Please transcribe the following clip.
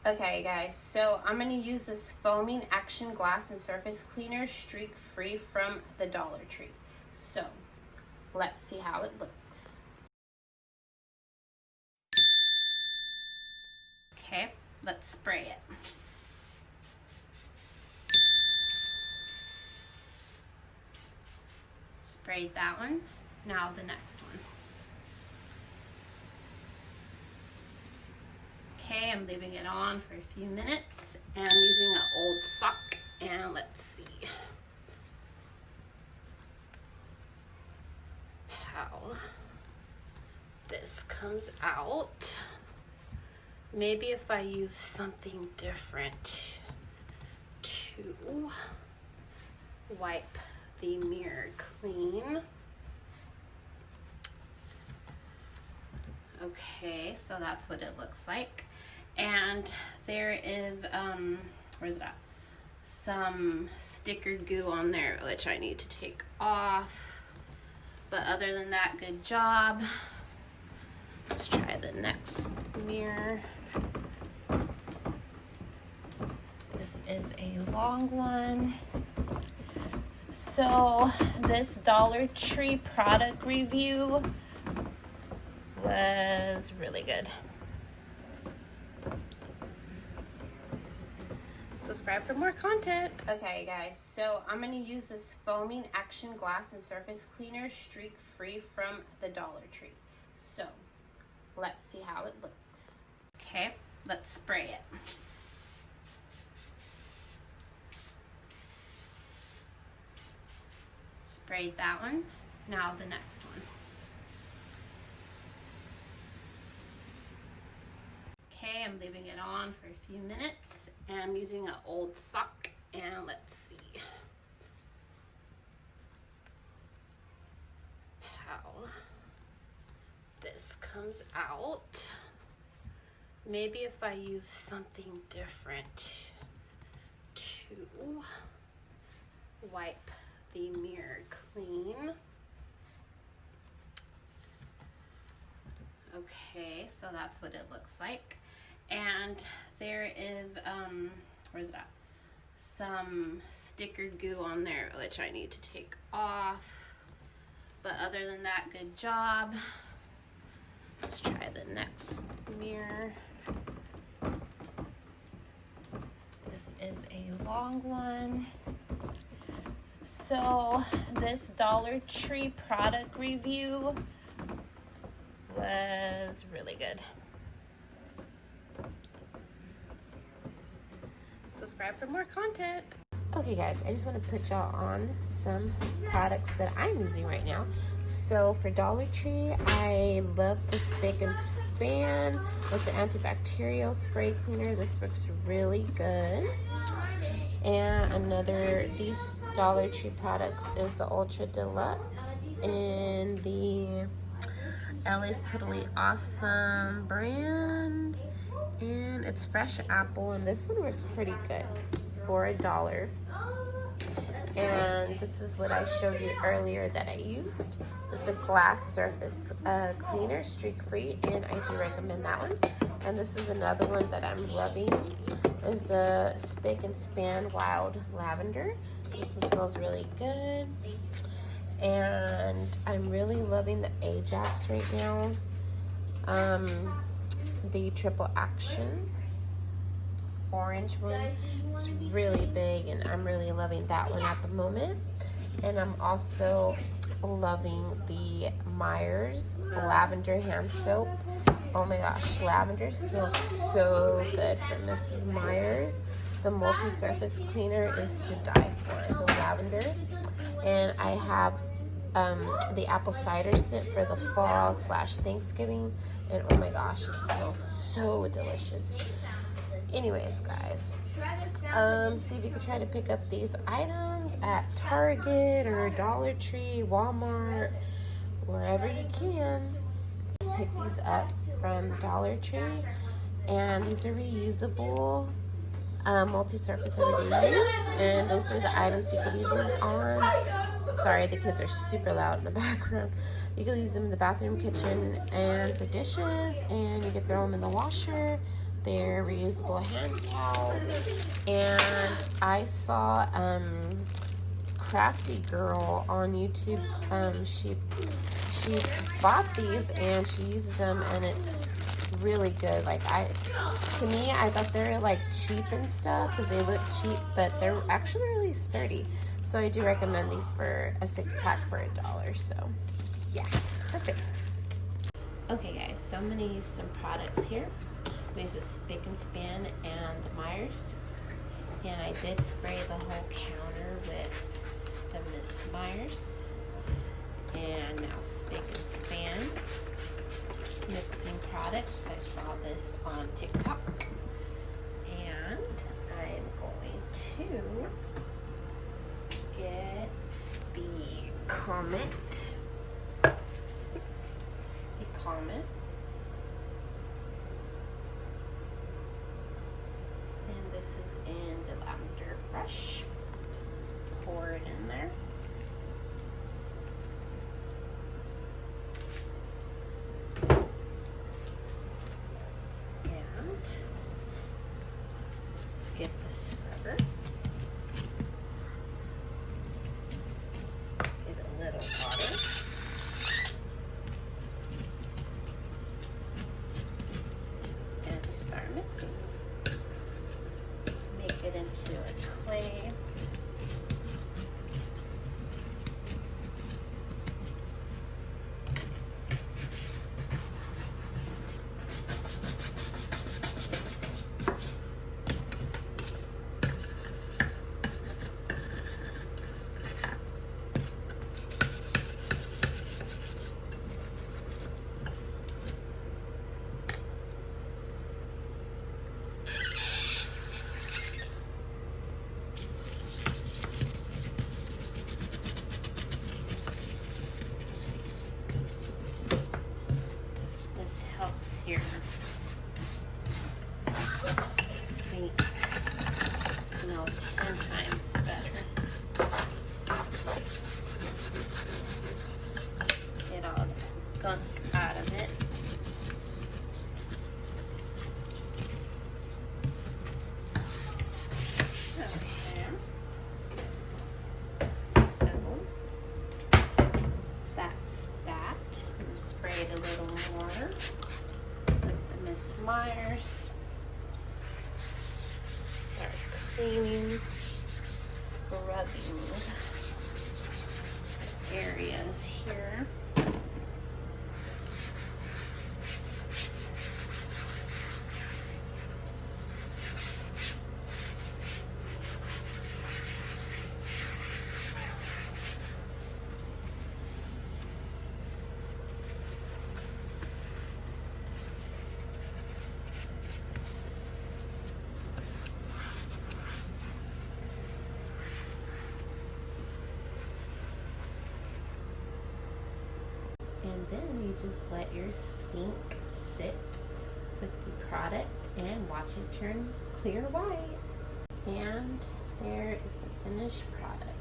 Okay guys, so I'm going to use this foaming action glass and surface cleaner streak free from the Dollar Tree. So let's see how it looks. Okay, let's spray it. Sprayed that one. Now the next one. Okay, I'm leaving it on for a few minutes and I'm using an old sock, and let's see how this comes out. Maybe if I use something different to wipe the mirror clean. Okay, so that's what it looks like. And there is, where's it at? Some sticker goo on there, which I need to take off. But other than that, good job. Let's try the next mirror. This is a long one. So this Dollar Tree product review was really good. Subscribe for more content. Okay guys, so I'm going to use this foaming action glass and surface cleaner streak free from the Dollar Tree. So let's see how it looks. Okay, let's spray it. Sprayed that one. Now the next one. Okay, I'm leaving it on for a few minutes and I'm using an old sock, and let's see how this comes out. Maybe if I use something different to wipe the mirror clean. Okay, so that's what it looks like. And there is, where's it at? Some sticker goo on there, which I need to take off. But other than that, good job. Let's try the next mirror. This is a long one. So this Dollar Tree product review was really good. Subscribe for more content. Okay guys, I just want to put y'all on some products that I'm using right now. So for Dollar Tree, I love the Spick and Span. It's an antibacterial spray cleaner. This works really good. And another, these Dollar Tree products is the Ultra Deluxe in the LA's Totally Awesome brand. And it's fresh apple, and this one works pretty good for $1. And this is what I showed you earlier that I used. It's a glass surface cleaner, streak free, and I do recommend that one. And this is another one that I'm loving, is the Spick and Span Wild Lavender. This one smells really good. And I'm really loving the Ajax right now. The Triple Action orange one. It's really big, and I'm really loving that one at the moment. And I'm also loving the Myers Lavender Hand Soap. Oh my gosh, lavender smells so good from Mrs. Myers. The multi-surface cleaner is to die for, the lavender. And I have the apple cider scent for the fall / Thanksgiving, and oh my gosh, it smells so delicious. Anyways guys, see if you can try to pick up these items at Target or Dollar Tree, Walmart, wherever you can. Pick these up from Dollar Tree, and these are reusable multi-surface everyday use, and those are the items you could use them on. Sorry, the kids are super loud in the background. You can use them in the bathroom, kitchen, and for dishes, and you can throw them in the washer. They're reusable hand towels. And I saw Crafty Girl on YouTube. She bought these and she uses them, and it's really good. Like, to me, I thought they were like cheap and stuff because they look cheap, but they're actually really sturdy. So I do recommend these for a 6-pack for $1. So yeah, perfect. Okay guys, so I'm gonna use some products here. I'm gonna use the Spick and Span and the Myers, and I did spray the whole counter with the Miss Myers. And now Spick and Span mixing products. I saw this on TikTok, and I'm going to get the Comet. And this is in the Lavender Fresh. Pour it in there. And get the scrubber. Get a little water. And we start mixing. Make it into a clay. Helps your sink smell 10 times better. Get all the gunk out of it. Okay. So that's that. I'm gonna spray it a little more. Miss Myers. Start cleaning, scrubbing areas here. And then you just let your sink sit with the product and watch it turn clear white. And there is the finished product.